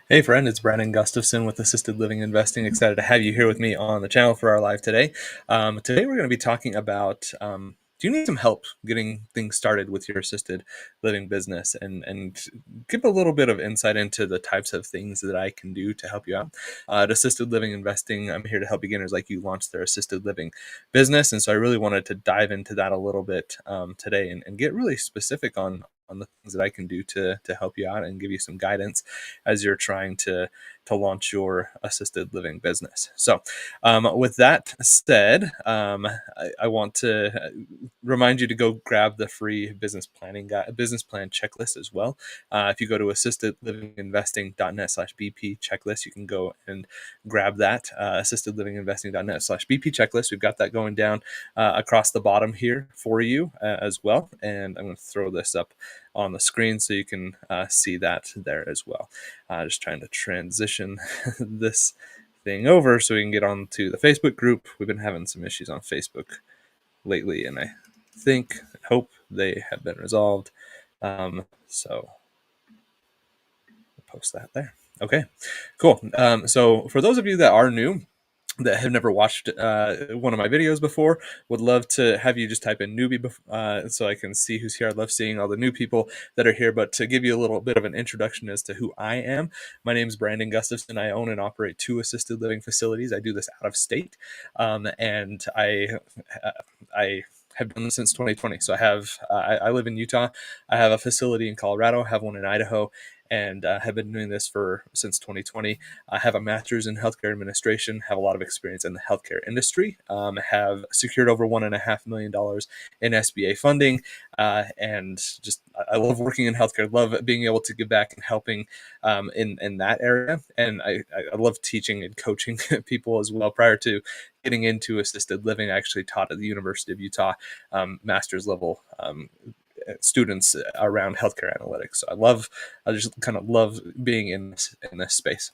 Hey friend, it's Brandon Gustafson with Assisted Living Investing. Excited to have you here with me on the channel for our live today. Today we're going to be talking about do you need some help getting things started with your assisted living business and give a little bit of insight into the types of things that I can do to help you out. At Assisted Living Investing, I'm here to help beginners like you launch their assisted living business. And so I really wanted to dive into that a little bit today and get really specific on the things that I can do to help you out and give you some guidance as you're trying to launch your assisted living business. So, with that said, I want to remind you to go grab the free business plan checklist as well. If you go to assistedlivinginvesting.net/BP checklist, you can go and grab that assistedlivinginvesting.net/BP checklist. We've got that going down across the bottom here for you as well. And I'm going to throw this up on the screen so you can see that there as well. Just trying to transition this thing over so we can get on to the Facebook group. We've been having some issues on Facebook lately, and I hope they have been resolved. So I'll post that there. Okay, cool. So for those of you that are new, that have never watched one of my videos before, would love to have you just type in newbie so I can see who's here. I love seeing all the new people that are here. But to give you a little bit of an introduction as to who I am, my name is Brandon Gustafson. I own and operate 2 assisted living facilities. I do this out of state, and I have done this since 2020. So I live in Utah. I have a facility in Colorado, have one in Idaho, and have been doing this since 2020. I have a master's in healthcare administration, have a lot of experience in the healthcare industry, have secured over $1.5 million in SBA funding, and just I love working in healthcare, love being able to give back and helping in that area. And I love teaching and coaching people as well. Prior to getting into assisted living, I actually taught at the University of Utah master's level students around healthcare analytics. So I just kind of love being in this space.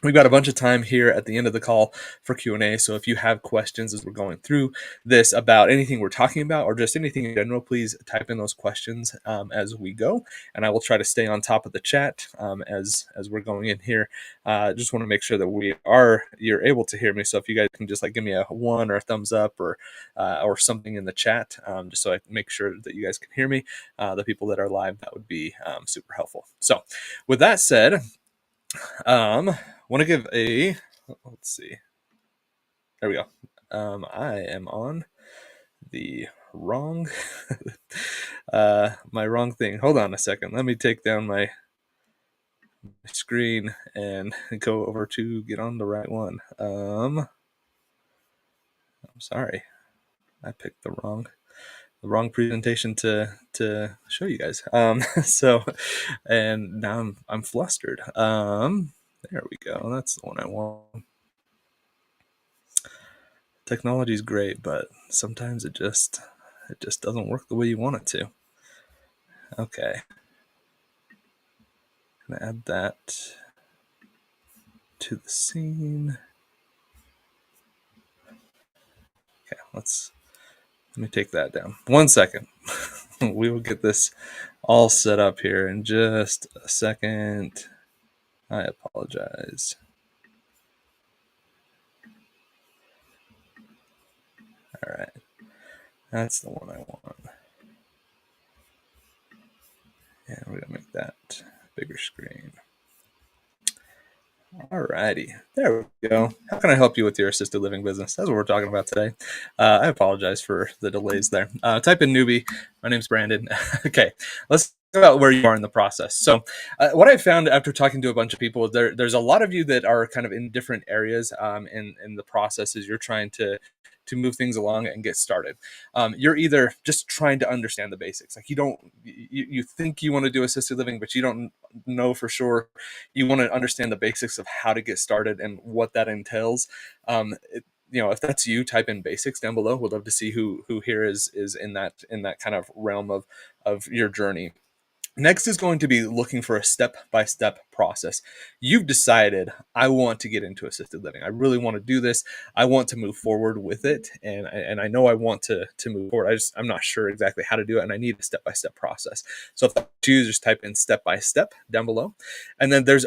We've got a bunch of time here at the end of the call for Q&A. So if you have questions as we're going through this about anything we're talking about or just anything in general, please type in those questions as we go. And I will try to stay on top of the chat as we're going in here. Just want to make sure that you're able to hear me. So if you guys can just give me a 1 or a thumbs up or something in the chat, just so I can make sure that you guys can hear me. The people that are live, that would be super helpful. So with that said, want to give let's see. There we go. I am on the wrong, my wrong thing. Hold on a second. Let me take down my screen and go over to get on the right one. I'm sorry. I picked the wrong presentation to show you guys. So, and now I'm flustered. There we go. That's the one I want. Technology is great, but sometimes it just doesn't work the way you want it to. Okay. I'm gonna add that to the scene. Okay, let me take that down. 1 second. We will get this all set up here in just a second. I apologize. All right. That's the one I want. And we're going to make that bigger screen. Alrighty, there we go. How can I help you with your assisted living business? That's what we're talking about today. I apologize for the delays there. Type in newbie. My name's Brandon. Okay, let's talk about where you are in the process. So, what I found after talking to a bunch of people, there's a lot of you that are kind of in different areas in the process as you're trying to move things along and get started. You're either just trying to understand the basics, like you think you want to do assisted living, but you don't know for sure. You want to understand the basics of how to get started and what that entails. If that's you, type in basics down below. We'd love to see who here is in that kind of realm of your journey. Next is going to be looking for a step-by-step process. You've decided, I want to get into assisted living. I really want to do this. I want to move forward with it, and I know I want to move forward. I'm not sure exactly how to do it, and I need a step-by-step process. So if I choose, just type in step-by-step down below, and then there's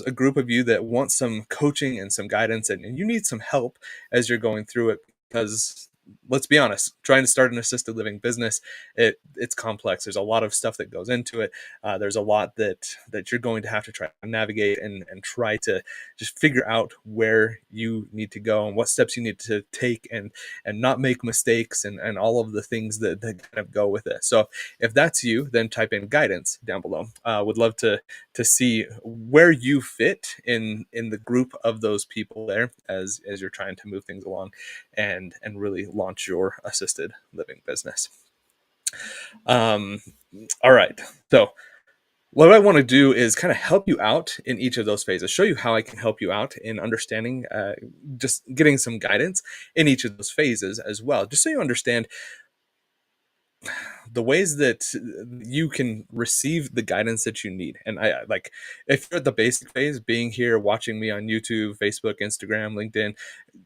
a group of you that want some coaching and some guidance, and you need some help as you're going through it, because let's be honest, trying to start an assisted living business, it's complex. There's a lot of stuff that goes into it. There's a lot that you're going to have to try to navigate and try to just figure out where you need to go and what steps you need to take, and not make mistakes, and all of the things that kind of go with it. So if that's you, then type in guidance down below. Would love to see where you fit in the group of those people there as you're trying to move things along and really launch your assisted living business. All right. So what I want to do is kind of help you out in each of those phases, show you how I can help you out in understanding, just getting some guidance in each of those phases as well, just so you understand the ways that you can receive the guidance that you need. And I like, if you're at the basic phase, being here, watching me on YouTube, Facebook, Instagram, LinkedIn,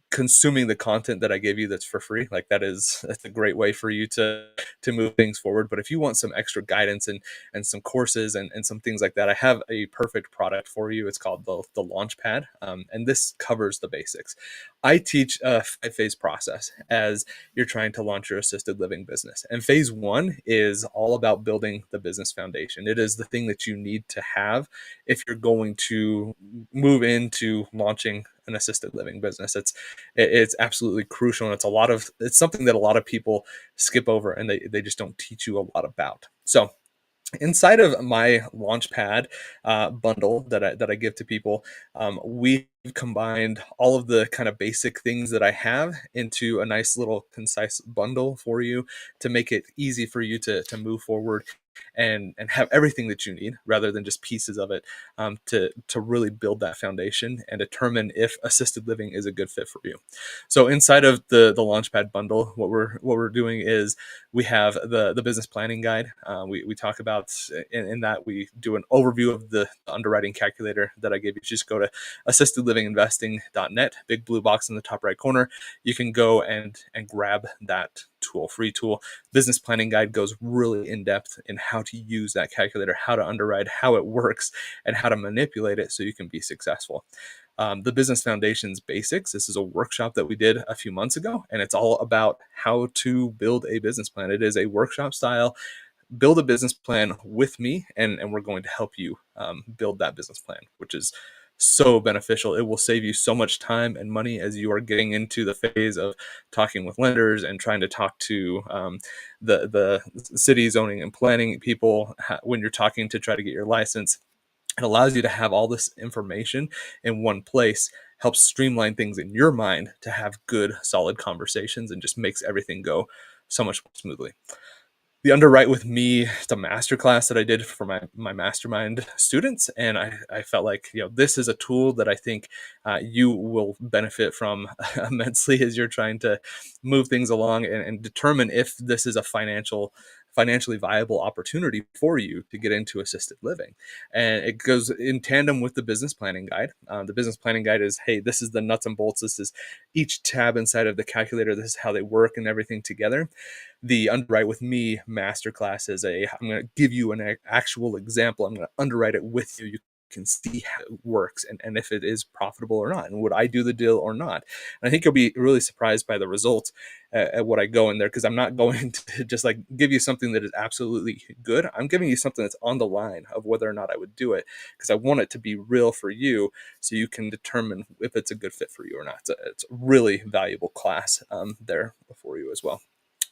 consuming the content that I give you that's for free, like that's a great way for you to move things forward. But if you want some extra guidance and some courses and some things like that, I have a perfect product for you. It's called the Launchpad, and this covers the basics. I teach a 5-phase process as you're trying to launch your assisted living business. And phase 1 is all about building the business foundation. It is the thing that you need to have if you're going to move into launching an assisted living business. It's absolutely crucial, and it's something that a lot of people skip over, and they just don't teach you a lot about. So inside of my Launchpad bundle that I give to people, we've combined all of the kind of basic things that I have into a nice little concise bundle for you to make it easy for you to move forward and have everything that you need rather than just pieces of it, to really build that foundation and determine if assisted living is a good fit for you. So inside of the Launchpad bundle, what we're doing is we have the business planning guide. We talk about in that we do an overview of the underwriting calculator that I gave you. Just go to assistedlivinginvesting.net, big blue box in the top right corner. You can go and grab that tool, free tool. Business planning guide goes really in depth in how to use that calculator, how to underwrite, how it works, and how to manipulate it so you can be successful. The Business Foundations Basics, this is a workshop that we did a few months ago, and it's all about how to build a business plan. It is a workshop style, build a business plan with me, and we're going to help you build that business plan, which is so beneficial. It will save you so much time and money as you are getting into the phase of talking with lenders and trying to talk to the city zoning and planning people when you're talking to try to get your license. It allows you to have all this information in one place, helps streamline things in your mind to have good, solid conversations, and just makes everything go so much more smoothly. The Underwrite with Me, it's a masterclass that I did for my Mastermind students, and I felt like, this is a tool that I think you will benefit from immensely as you're trying to move things along and determine if this is a financially viable opportunity for you to get into assisted living. And it goes in tandem with the business planning guide. The business planning guide is, hey, this is the nuts and bolts. This is each tab inside of the calculator. This is how they work and everything together. The Underwrite with Me masterclass is I'm going to give you an actual example. I'm going to underwrite it with you. You can see how it works and if it is profitable or not, and would I do the deal or not. And I think you'll be really surprised by the results at what I go in there, because I'm not going to just like give you something that is absolutely good. I'm giving you something that's on the line of whether or not I would do it, because I want it to be real for you so you can determine if it's a good fit for you or not. It's a really valuable class there for you as well.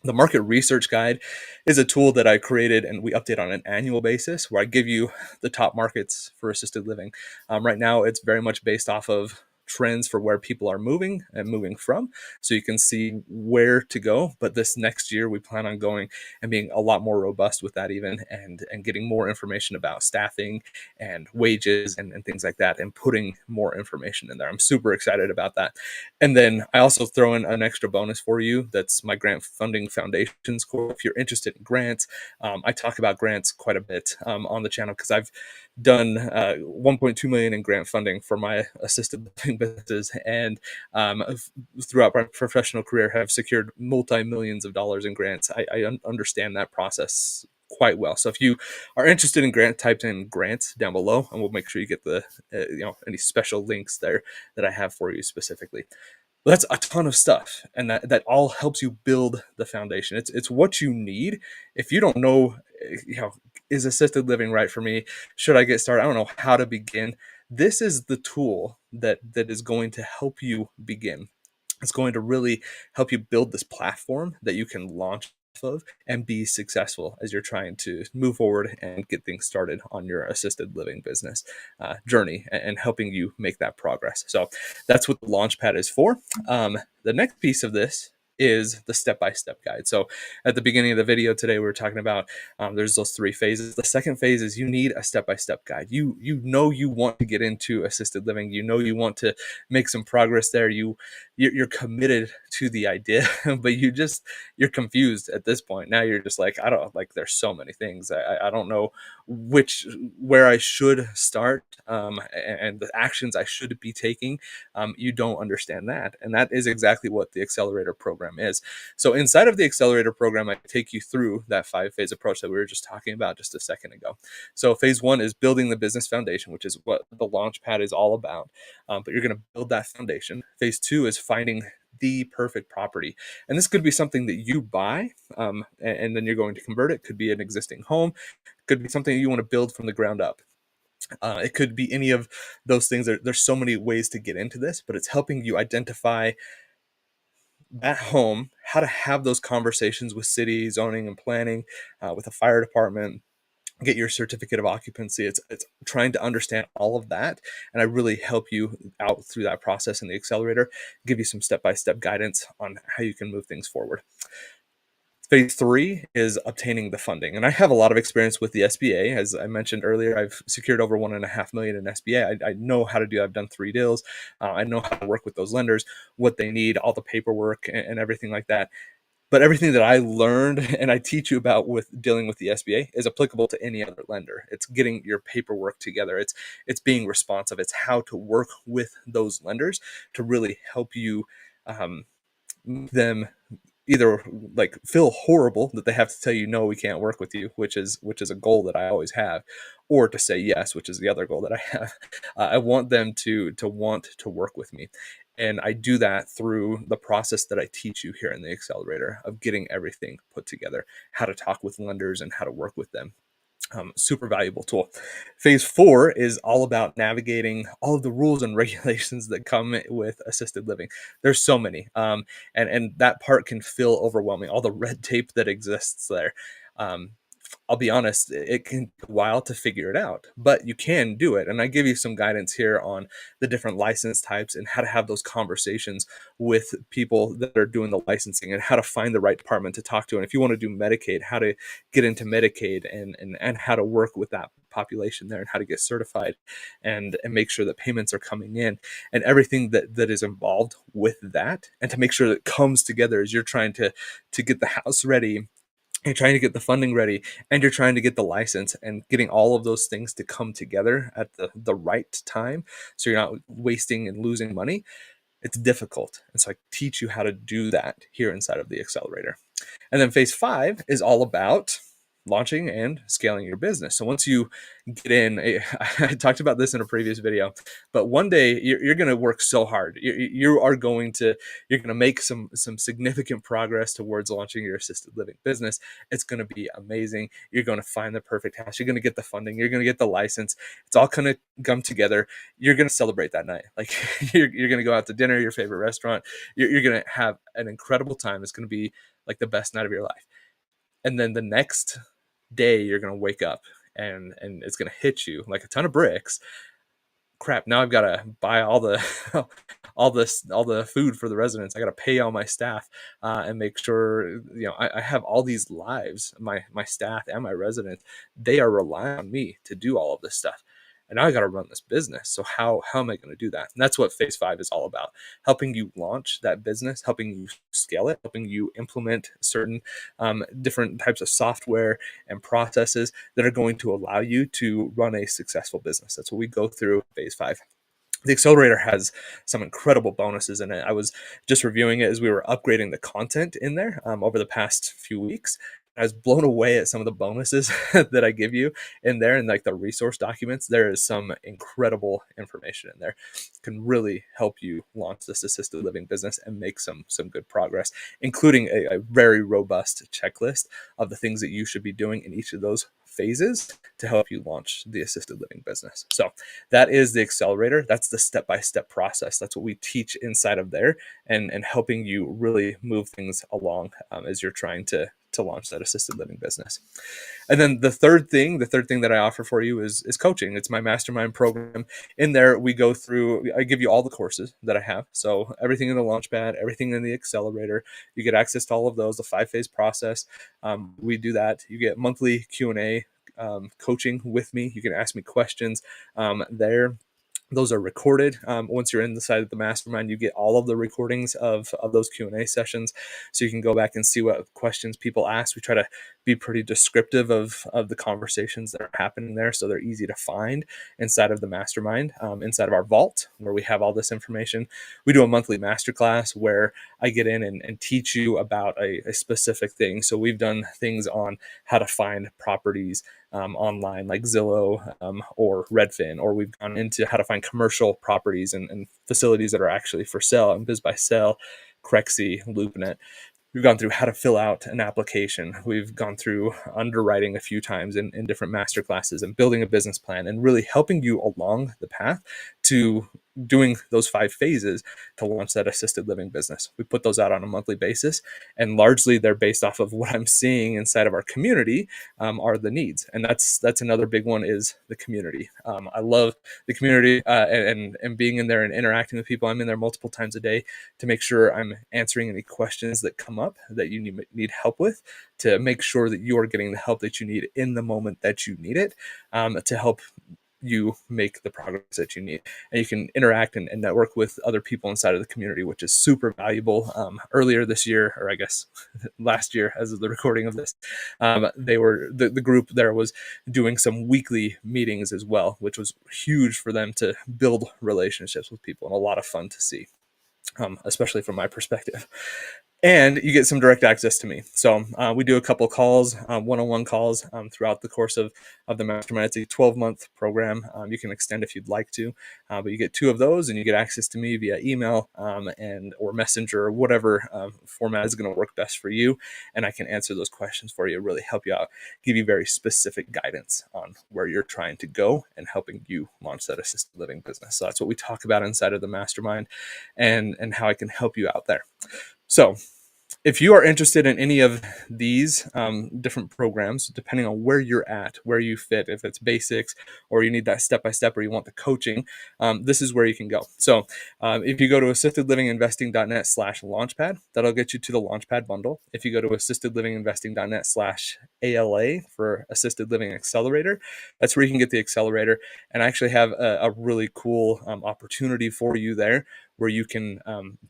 The Market Research Guide is a tool that I created and we update on an annual basis, where I give you the top markets for assisted living. Right now, it's very much based off of trends for where people are moving and moving from, so you can see where to go. But this next year, we plan on going and being a lot more robust with that, even, and getting more information about staffing and wages and things like that, and putting more information in there. I'm super excited about that. And then I also throw in an extra bonus for you. That's my grant funding foundations course. If you're interested in grants, I talk about grants quite a bit on the channel, because I've done 1.2 million in grant funding for my assisted living businesses, and throughout my professional career have secured multi-millions of dollars in grants. I understand that process quite well. So if you are interested in grant, type in grants down below, and we'll make sure you get the any special links there that I have for you specifically. But that's a ton of stuff, and that all helps you build the foundation. It's what you need. If you don't know, is assisted living right for me? Should I get started? I don't know how to begin. This is the tool that is going to help you begin. It's going to really help you build this platform that you can launch off of and be successful as you're trying to move forward and get things started on your assisted living business journey, and helping you make that progress. So that's what the Launchpad is for. The next piece of this is the step-by-step guide. So at the beginning of the video today, we were talking about there's those 3 phases. The second phase is you need a step-by-step guide. You want to get into assisted living. You want to make some progress there. You're committed to the idea, but you're confused at this point. Now you're just like, I don't, like, there's so many things. I don't know where I should start, and the actions I should be taking. You don't understand that. And that is exactly what the Accelerator program is. So inside of the Accelerator program, I take you through that 5-phase approach that we were just talking about just a second ago. So phase 1 is building the business foundation, which is what the Launchpad is all about. But you're going to build that foundation. Phase 2 is finding the perfect property. And this could be something that you buy, and then you're going to convert it. Could be an existing home. Could be something you want to build from the ground up. It could be any of those things. There's so many ways to get into this, but it's helping you identify at home how to have those conversations with city zoning and planning, with the fire department, get your certificate of occupancy. It's trying to understand all of that, and I really help you out through that process in the Accelerator, give you some step-by-step guidance on how you can move things forward. Phase 3 is obtaining the funding. And I have a lot of experience with the SBA. As I mentioned earlier, I've secured over $1.5 million in SBA. I know how to do. I've done 3 deals. I know how to work with those lenders, what they need, all the paperwork and everything like that. But everything that I learned and I teach you about with dealing with the SBA is applicable to any other lender. It's getting your paperwork together. It's being responsive. It's how to work with those lenders to really help you make them either like feel horrible that they have to tell you no, we can't work with you, which is a goal that I always have, or to say yes, which is the other goal that I have. I want them to want to work with me, and I do that through the process that I teach you here in the Accelerator of getting everything put together, how to talk with lenders and how to work with them. Super valuable tool. Phase 4 is all about navigating all of the rules and regulations that come with assisted living. There's so many, and that part can feel overwhelming. All the red tape that exists there. I'll be honest, it can take a while to figure it out, but you can do it. And I give you some guidance here on the different license types and how to have those conversations with people that are doing the licensing, and how to find the right department to talk to. And if you want to do Medicaid, how to get into Medicaid, and how to work with that population there, and how to get certified and make sure that payments are coming in, and everything that is involved with that, and to make sure that it comes together as you're trying to get the house ready. You're trying to get the funding ready, and you're trying to get the license, and getting all of those things to come together at the right time, so you're not wasting and losing money. It's difficult. And so I teach you how to do that here inside of the Accelerator. And then phase 5 is all about launching and scaling your business. So once you get in, I talked about this in a previous video, but one day you're going to work so hard. You're going to make some significant progress towards launching your assisted living business. It's going to be amazing. You're going to find the perfect house. You're going to get the funding. You're going to get the license. It's all going to come together. You're going to celebrate that night. Like you're going to go out to dinner, your favorite restaurant. You're going to have an incredible time. It's going to be like the best night of your life. And then the next day you're going to wake up, and it's going to hit you like a ton of bricks crap, now I've got to buy all the all the food for the residents. I got to pay all my staff, and make sure, I have all these lives, my staff and my residents, they are relying on me to do all of this stuff. And now I got to run this business. So how am I going to do that? And that's what phase 5 is all about: helping you launch that business, helping you scale it, helping you implement certain different types of software and processes that are going to allow you to run a successful business. That's what we go through phase 5. The Accelerator has some incredible bonuses in it. I was just reviewing it as we were upgrading the content in there over the past few weeks. I was blown away at some of the bonuses that I give you in there, and like the resource documents. There is some incredible information in there. It can really help you launch this assisted living business and make some good progress, including a very robust checklist of the things that you should be doing in each of those phases to help you launch the assisted living business. So that is the Accelerator. That's the step-by-step process. That's what we teach inside of there, and helping you really move things along as you're trying to launch that assisted living business. And then the third thing that I offer for you is coaching. It's my Mastermind program. In there, we go through, I give you all the courses that I have. So everything in the Launchpad, everything in the Accelerator, you get access to all of those, the 5-phase process. We do that. You get monthly Q&A coaching with me. You can ask me questions there. Those are recorded. Once you're inside of the Mastermind, you get all of the recordings of those Q&A sessions, so you can go back and see what questions people ask. We try to be pretty descriptive of the conversations that are happening there, so they're easy to find inside of the Mastermind, inside of our vault where we have all this information. We do a monthly masterclass where I get in and teach you about a specific thing. So we've done things on how to find properties online, like Zillow or Redfin, or we've gone into how to find commercial properties and facilities that are actually for sale, and BizBuySell, Crexi, LoopNet. We've gone through how to fill out an application. We've gone through underwriting a few times in different master classes, and building a business plan, and really helping you along the path to doing those 5 phases to launch that assisted living business. We put those out on a monthly basis, and largely they're based off of what I'm seeing inside of our community are the needs. And that's another big one, is the community. I love the community and being in there and interacting with people. I'm in there multiple times a day to make sure I'm answering any questions that come up that you need help with, to make sure that you are getting the help that you need in the moment that you need it, to help you make the progress that you need. And you can interact and network with other people inside of the community, which is super valuable. Earlier this year, or I guess last year as of the recording of this, the group there was doing some weekly meetings as well, which was huge for them to build relationships with people, and a lot of fun to see, especially from my perspective. And you get some direct access to me. So we do a couple calls, one-on-one calls throughout the course of the Mastermind. It's a 12-month program. You can extend if you'd like to, but you get 2 of those, and you get access to me via email or messenger, or whatever format is going to work best for you. And I can answer those questions for you, really help you out, give you very specific guidance on where you're trying to go, and helping you launch that assisted living business. So that's what we talk about inside of the Mastermind, and how I can help you out there. So if you are interested in any of these different programs, depending on where you're at, where you fit, if it's basics or you need that step-by-step, or you want the coaching, this is where you can go. So if you go to assistedlivinginvesting.net/launchpad, that'll get you to the Launchpad bundle. If you go to assistedlivinginvesting.net/ALA for Assisted Living Accelerator, that's where you can get the Accelerator. And I actually have a really cool opportunity for you there, where you can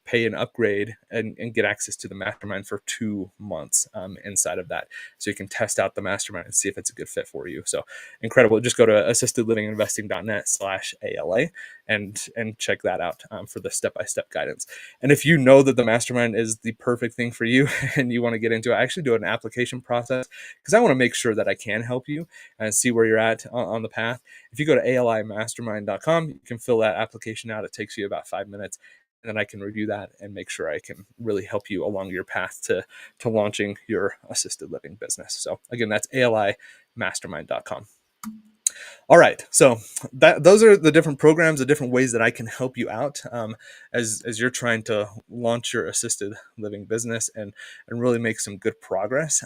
pay an upgrade and get access to the Mastermind for 2 months inside of that. So you can test out the Mastermind and see if it's a good fit for you. So incredible. Just go to assistedlivinginvesting.net/ALA and check that out for the step-by-step guidance. And if you know that the Mastermind is the perfect thing for you and you want to get into it, I actually do an application process, because I want to make sure that I can help you and see where you're at on the path. If you go to alimastermind.com, you can fill that application out. It takes you about 5 minutes. And then I can review that and make sure I can really help you along your path to launching your assisted living business. So again, that's alimastermind.com. All right, so those are the different programs, the different ways that I can help you out as you're trying to launch your assisted living business and really make some good progress.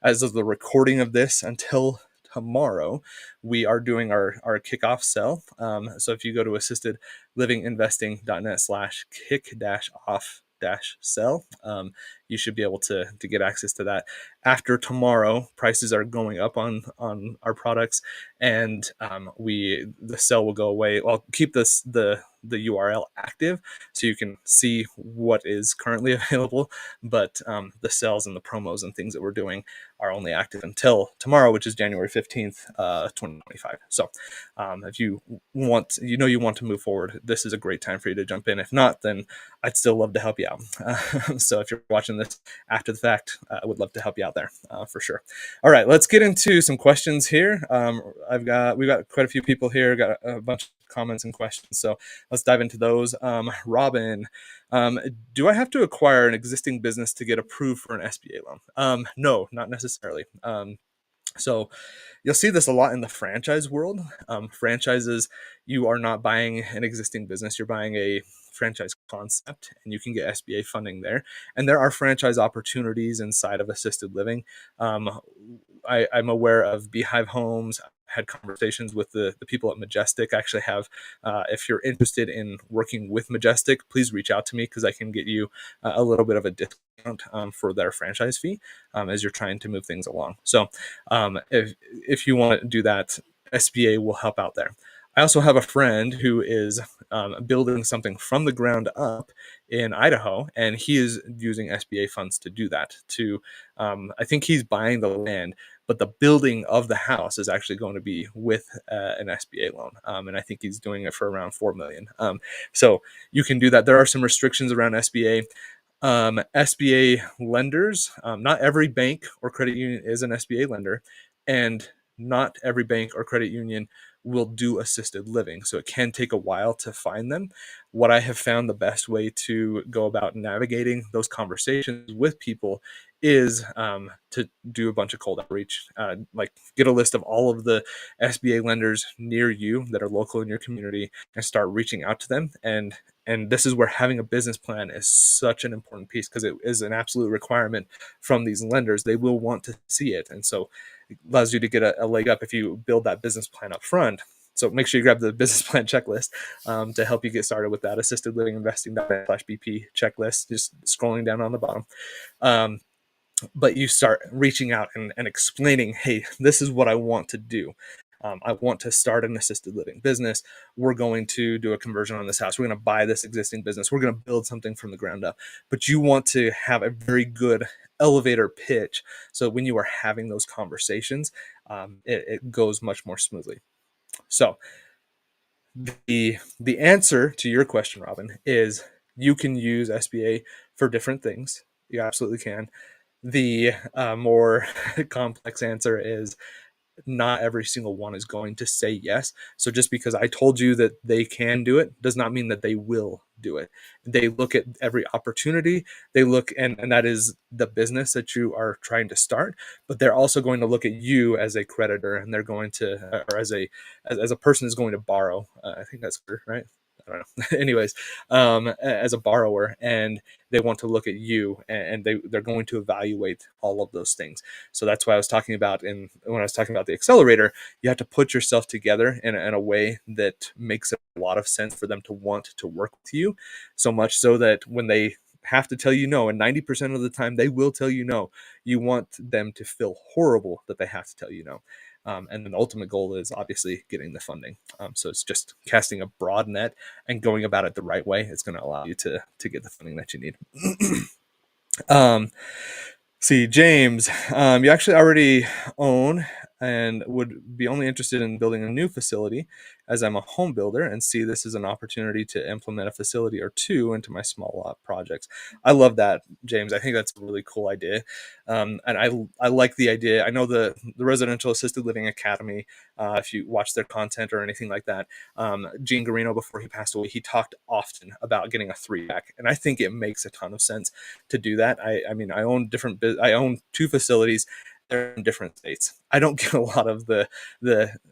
As of the recording of this, until tomorrow, we are doing our kickoff sell. So if you go to assistedlivinginvesting.net/kick-off-sell, you should be able to get access to that. After tomorrow, prices are going up on our products, and the sell will go away. I'll keep the URL active so you can see what is currently available, but the sales and the promos and things that we're doing are only active until tomorrow, which is January 15th, 2025. So if you want, you want to move forward, this is a great time for you to jump in. If not, then I'd still love to help you out. So if you're watching this after the fact, I would love to help you out there for sure. All right, let's get into some questions here. We've got quite a few people here, got a bunch of comments and questions. So let's dive into those. Robin, do I have to acquire an existing business to get approved for an SBA loan? No, not necessarily. So you'll see this a lot in the franchise world. Franchises, you are not buying an existing business, you're buying a franchise concept, and you can get SBA funding there. And there are franchise opportunities inside of assisted living. I'm aware of Beehive Homes. Had conversations with the people at Majestic. I actually have, if you're interested in working with Majestic, please reach out to me because I can get you a little bit of a discount for their franchise fee as you're trying to move things along. So if you want to do that, SBA will help out there. I also have a friend who is building something from the ground up in Idaho, and he is using SBA funds to do that. I think he's buying the land, but the building of the house is actually going to be with an SBA loan, and I think he's doing it for around $4 million. So you can do that. There are some restrictions around SBA. SBA lenders, not every bank or credit union is an SBA lender, and not every bank or credit union will do assisted living. So it can take a while to find them. What I have found the best way to go about navigating those conversations with people is to do a bunch of cold outreach, like get a list of all of the SBA lenders near you that are local in your community and start reaching out to them. And this is where having a business plan is such an important piece, because it is an absolute requirement from these lenders. They will want to see it. And so it allows you to get a leg up if you build that business plan up front. So make sure you grab the business plan checklist to help you get started with that. assistedlivinginvesting.net/BP checklist, just scrolling down on the bottom. But you start reaching out and explaining, hey, this is what I want to do. I want to start an assisted living business. We're going to do a conversion on this house. We're going to buy this existing business. We're going to build something from the ground up. But you want to have a very good elevator pitch, so when you are having those conversations, it goes much more smoothly. So the answer to your question, Robin, is you can use SBA for different things. You absolutely can. The more complex answer is not every single one is going to say yes. So just because I told you that they can do it does not mean that they will do it. They look at every opportunity. They look, and that is the business that you are trying to start, but they're also going to look at you as a creditor, and they're going to, or as a person is going to borrow. I think that's right. I don't know. Anyways, as a borrower, and they want to look at you, and they're going to evaluate all of those things. So that's why I was talking about when I was talking about the accelerator, you have to put yourself together in a way that makes a lot of sense for them to want to work with you, so much so that when they have to tell you no, and 90% of the time they will tell you no, you want them to feel horrible that they have to tell you no. And then the ultimate goal is obviously getting the funding. So it's just casting a broad net and going about it the right way. It's going to allow you to get the funding that you need. See, James, you actually already own and would be only interested in building a new facility, as I'm a home builder and see this as an opportunity to implement a facility or two into my small lot projects. I love that, James. I think that's a really cool idea. And I like the idea. I know the Residential Assisted Living Academy, if you watch their content or anything like that, Gene Garino, before he passed away, he talked often about getting a 3-pack. And I think it makes a ton of sense to do that. I mean, I own two facilities. They're in different states. I don't get a lot of the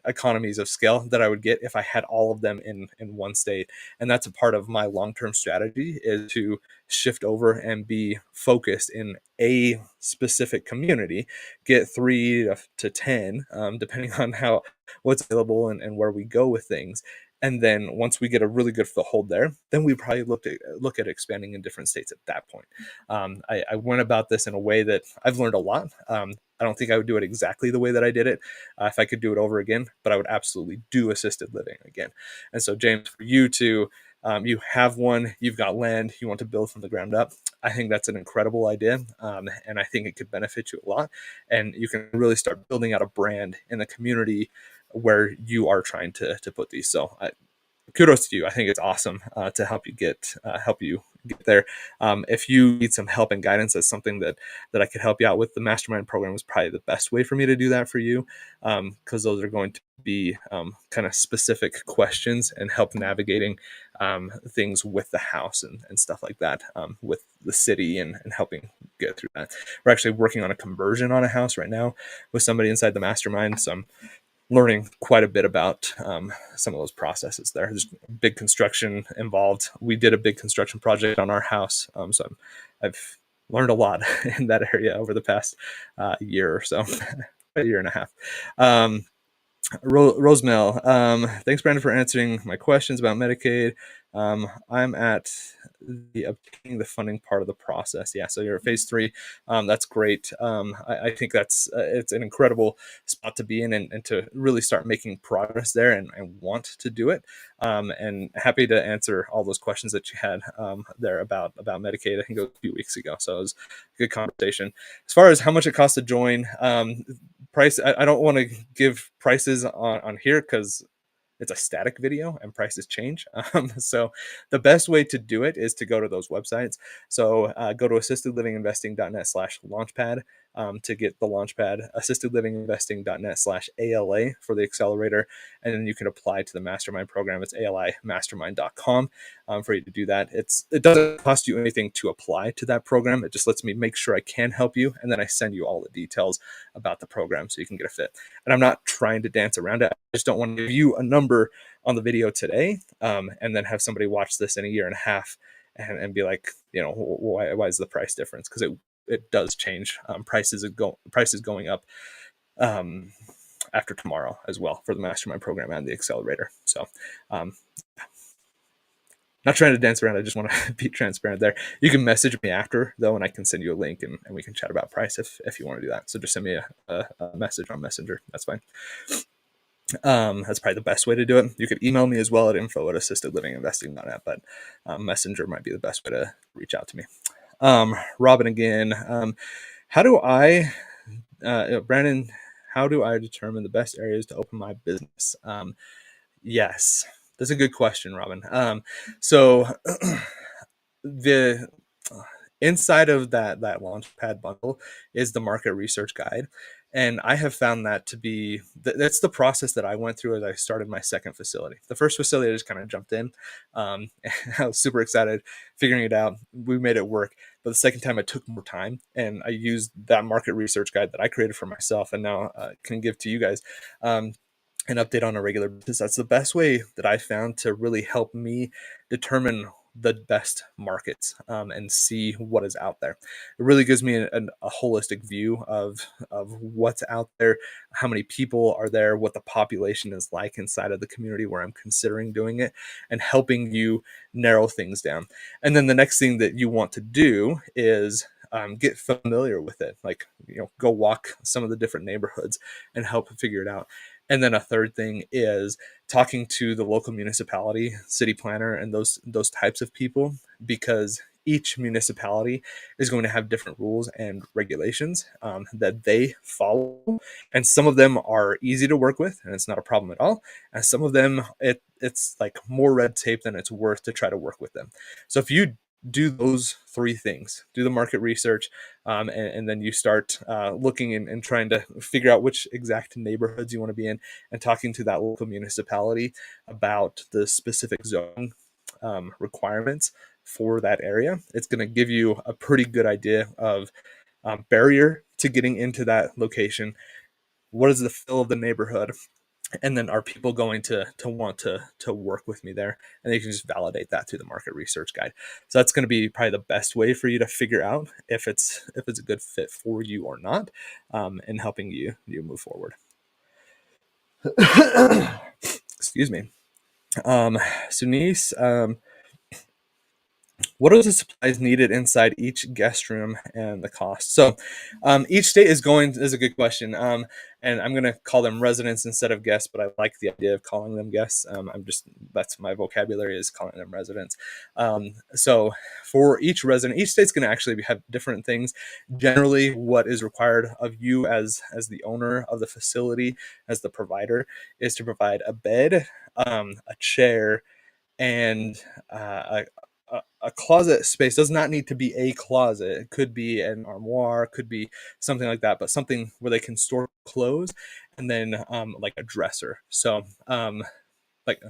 economies of scale that I would get if I had all of them in one state. And that's a part of my long-term strategy, is to shift over and be focused in a specific community, get 3 to 10, depending on what's available and where we go with things. And then once we get a really good foothold there, then we probably look at expanding in different states at that point. I went about this in a way that I've learned a lot. I don't think I would do it exactly the way that I did it if I could do it over again, but I would absolutely do assisted living again. And so, James, for you to you have one, you've got land, you want to build from the ground up. I think that's an incredible idea, and I think it could benefit you a lot. And you can really start building out a brand in the community where you are trying to put these. So kudos to you. I think it's awesome to help you get there. If you need some help and guidance, that's something that I could help you out with. The Mastermind program is probably the best way for me to do that for you, because those are going to be kind of specific questions and help navigating things with the house and stuff like that, with the city and helping get through that. We're actually working on a conversion on a house right now with somebody inside the Mastermind. So I'm learning quite a bit about some of those processes there. There's big construction involved. We did a big construction project on our house, so I've learned a lot in that area over the past year or so, a year and a half. Rosemel, thanks, Brandon, for answering my questions about Medicaid. I'm at the obtaining the funding part of the process. Yeah, so you're at phase 3. That's great. I think that's it's an incredible spot to be in and to really start making progress there and want to do it. And happy to answer all those questions that you had there about Medicaid. I think it was a few weeks ago, so it was a good conversation. As far as how much it costs to join, price, I don't want to give prices on here because it's a static video and prices change. So the best way to do it is to go to those websites. So go to assistedlivinginvesting.net/launchpad to get the Launchpad, assistedlivinginvesting.net/ALA for the Accelerator, and then you can apply to the Mastermind program. It's alimastermind.com for you to do that. It doesn't cost you anything to apply to that program. It just lets me make sure I can help you, and then I send you all the details about the program so you can get a fit. And I'm not trying to dance around it. I just don't want to give you a number on the video today and then have somebody watch this in a year and a half and be like, why is the price difference? Because it does change. Prices going up after tomorrow as well for the Mastermind program and the Accelerator. So not trying to dance around. I just want to be transparent there. You can message me after, though, and I can send you a link and we can chat about price if you want to do that. So just send me a message on Messenger. That's fine. That's probably the best way to do it. You could email me as well at info@assistedlivinginvesting.net, but Messenger might be the best way to reach out to me. Robin again, Brandon, how do I determine the best areas to open my business? Yes, that's a good question, Robin. So the inside of that Launchpad bundle is the market research guide. And I have found that to be, that's the process that I went through as I started my second facility. The first facility, I just kind of jumped in. I was super excited, figuring it out. We made it work. But the second time, I took more time, and I used that market research guide that I created for myself and now can give to you guys an update on a regular basis. That's the best way that I found to really help me determine the best markets and see what is out there. It really gives me a holistic view of what's out there, how many people are there, what the population is like inside of the community where I'm considering doing it, and helping you narrow things down. And then the next thing that you want to do is get familiar with it, like go walk some of the different neighborhoods and help figure it out. And then a third thing is talking to the local municipality, city planner, and those types of people, because each municipality is going to have different rules and regulations that they follow. And some of them are easy to work with, and it's not a problem at all. And some of them, it's like more red tape than it's worth to try to work with them. So if you do those 3 things, do the market research, and then you start looking and trying to figure out which exact neighborhoods you want to be in, and talking to that local municipality about the specific zone requirements for that area. It's going to give you a pretty good idea of barrier to getting into that location. What is the feel of the neighborhood? And then are people going to want to work with me there? And you can just validate that through the market research guide. So that's going to be probably the best way for you to figure out if it's a good fit for you or not, and helping you move forward. Excuse me. Sunise, what are the supplies needed inside each guest room and the cost? So each state is a good question. And I'm going to call them residents instead of guests, but I like the idea of calling them guests. That's my vocabulary, is calling them residents. So for each resident, each state's going to actually have different things. Generally, what is required of you as the owner of the facility, as the provider, is to provide a bed, a chair, and a closet space. Does not need to be a closet. It could be an armoire, could be something like that, but something where they can store clothes, and then like a dresser. So like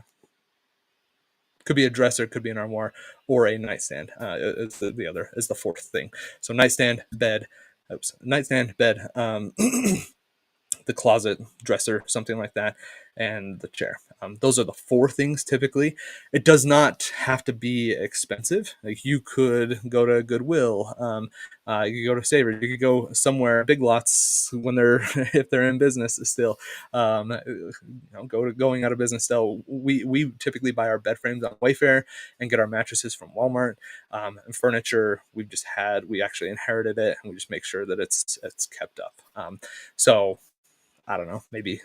could be a dresser, could be an armoire, or a nightstand. Is the other is the fourth thing. So nightstand, bed, the closet, dresser, something like that, and the chair. Those are the four things typically. It does not have to be expensive. Like, you could go to Goodwill, you could go to Savers, you could go somewhere, Big Lots, when they're if they're in business still. Going out of business still. We typically buy our bed frames on Wayfair and get our mattresses from Walmart. And furniture, we actually inherited it, and we just make sure that it's kept up. So I don't know, maybe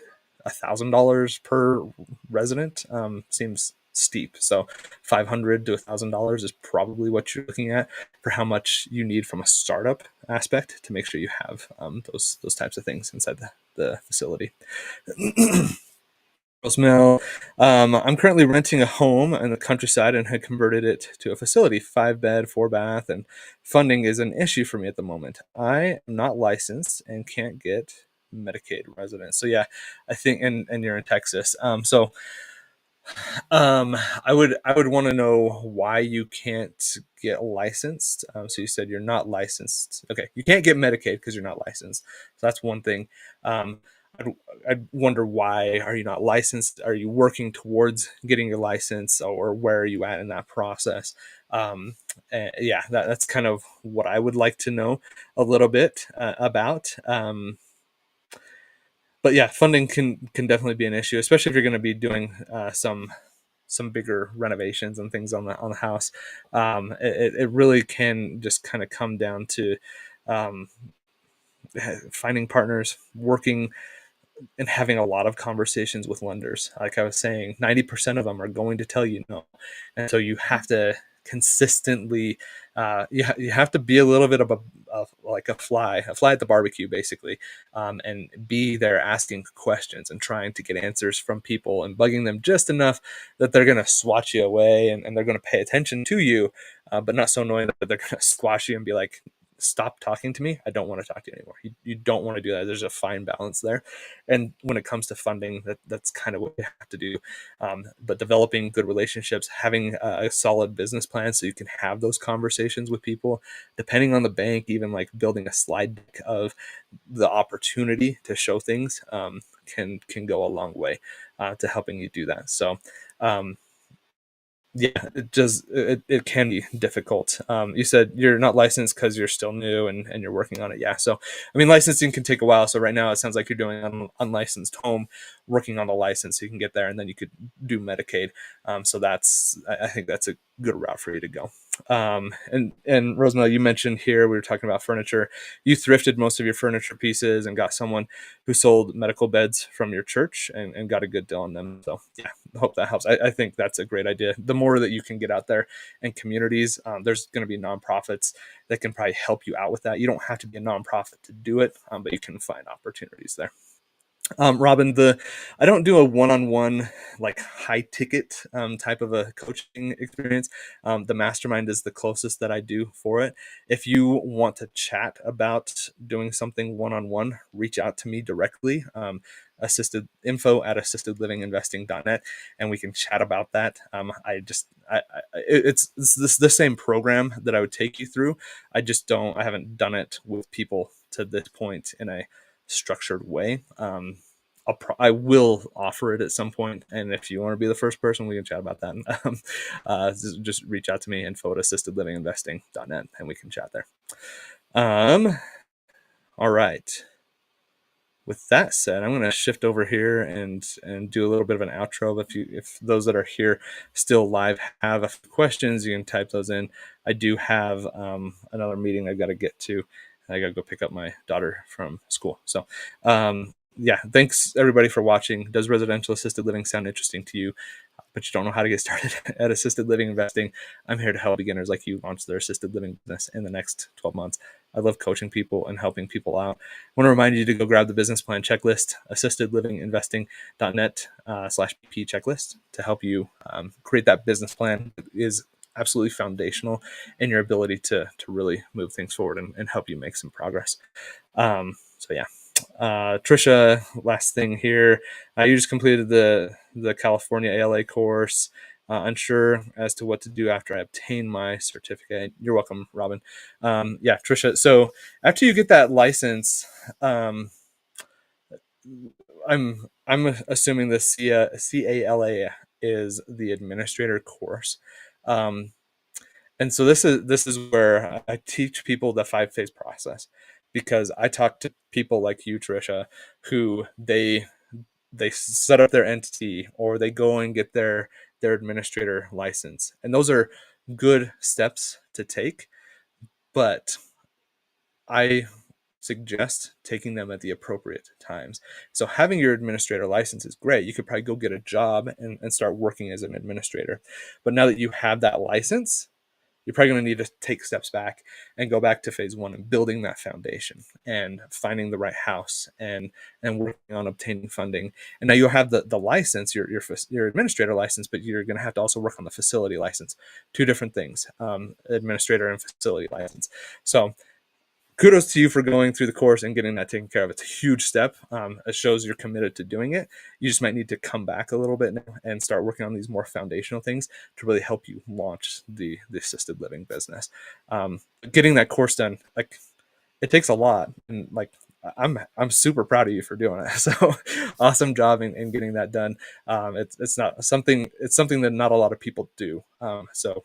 $1,000 per resident seems steep. So $500 to $1,000 is probably what you're looking at for how much you need from a startup aspect to make sure you have those types of things inside the facility. Mill. I'm currently renting a home in the countryside and had converted it to a facility, 5-bed, 4-bath, and funding is an issue for me at the moment. I am not licensed and can't get Medicaid residence. So yeah, I think, and you're in Texas. I would want to know why you can't get licensed. So you said you're not licensed. Okay, you can't get Medicaid because you're not licensed. So that's one thing. Um, I'd wonder, why are you not licensed? Are you working towards getting your license, or where are you at in that process? Yeah, that's kind of what I would like to know a little bit about. But yeah, funding can definitely be an issue, especially if you're going to be doing some bigger renovations and things on the house. It really can just kind of come down to um, finding partners, working, and having a lot of conversations with lenders. Like I was saying, 90% of them are going to tell you no, and so you have to consistently, you have to be a little bit of like a fly at the barbecue, basically, and be there asking questions and trying to get answers from people and bugging them just enough that they're going to swat you away, and they're going to pay attention to you, but not so annoying that they're going to squash you and be like, stop talking to me. I don't want to talk to you anymore. You don't want to do that. There's a fine balance there. And when it comes to funding, that's kind of what you have to do. But developing good relationships, having a solid business plan so you can have those conversations with people, depending on the bank, even like building a slide deck of the opportunity to show things, can go a long way to helping you do that. So yeah, it can be difficult. You said you're not licensed because you're still new, and you're working on it. Yeah, so I mean, licensing can take a while. So right now it sounds like you're doing an unlicensed home, working on the license so you can get there, and then you could do Medicaid. So I think that's a good route for you to go. And Rosemary, you mentioned here, we were talking about furniture. You thrifted most of your furniture pieces and got someone who sold medical beds from your church, and got a good deal on them. So yeah, hope that helps. I think that's a great idea. The more that you can get out there in communities, there's going to be nonprofits that can probably help you out with that. You don't have to be a nonprofit to do it, but you can find opportunities there. Robin, I don't do a one-on-one, like, high ticket type of a coaching experience. The Mastermind is the closest that I do for it. If you want to chat about doing something one-on-one, reach out to me directly. Info@assistedlivinginvesting.net, and we can chat about that. It's the same program that I would take you through. I haven't done it with people to this point in a structured way. I will offer it at some point, and if you want to be the first person, we can chat about that. Just reach out to me, info@assistedlivinginvesting.net, and we can chat there. All right. With that said, I'm going to shift over here and do a little bit of an outro. If those that are here still live have a few questions, you can type those in. I do have another meeting I've got to get to. I got to go pick up my daughter from school. So yeah, thanks everybody for watching. Does residential assisted living sound interesting to you, but you don't know how to get started at assisted living investing? I'm here to help beginners like you launch their assisted living business in the next 12 months. I love coaching people and helping people out. I want to remind you to go grab the business plan checklist, assistedlivinginvesting.net/BP checklist, to help you create that business plan. It is absolutely foundational in your ability to really move things forward and help you make some progress. So yeah. Trisha, last thing here. You just completed the California ALA course. Unsure as to what to do after I obtain my certificate. You're welcome, Robin. Yeah, Trisha. So after you get that license, I'm assuming the CALA is the administrator course. And so this is where I teach people the 5-phase process, because I talk to people like you, Trisha, who they set up their entity or they go and get their administrator license. And those are good steps to take, but I suggest taking them at the appropriate times. So having your administrator license is great. You could probably go get a job and start working as an administrator. But now that you have that license, you're probably going to need to take steps back and go back to phase 1 and building that foundation and finding the right house and working on obtaining funding. And now you'll have the license, your administrator license, but you're going to have to also work on the facility license. 2 different things, administrator and facility license. So kudos to you for going through the course and getting that taken care of. It's a huge step. It shows you're committed to doing it. You just might need to come back a little bit now and start working on these more foundational things to really help you launch the assisted living business. Getting that course done, like, it takes a lot, and like, I'm super proud of you for doing it. So awesome job in getting that done. It's something that not a lot of people do. So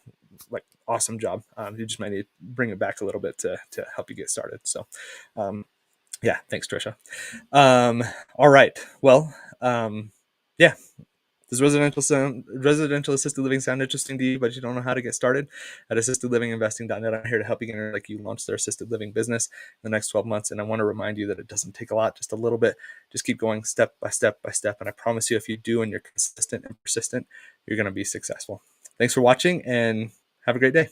like, awesome job. You just might need to bring it back a little bit to help you get started. So yeah, thanks, Trisha. All right. Well, yeah. Does residential assisted living sound interesting to you, but you don't know how to get started? At assistedlivinginvesting.net, I'm here to help beginners like you launch their assisted living business in the next 12 months. And I want to remind you that it doesn't take a lot, just a little bit. Just keep going step by step by step. And I promise you, if you do and you're consistent and persistent, you're going to be successful. Thanks for watching, and have a great day.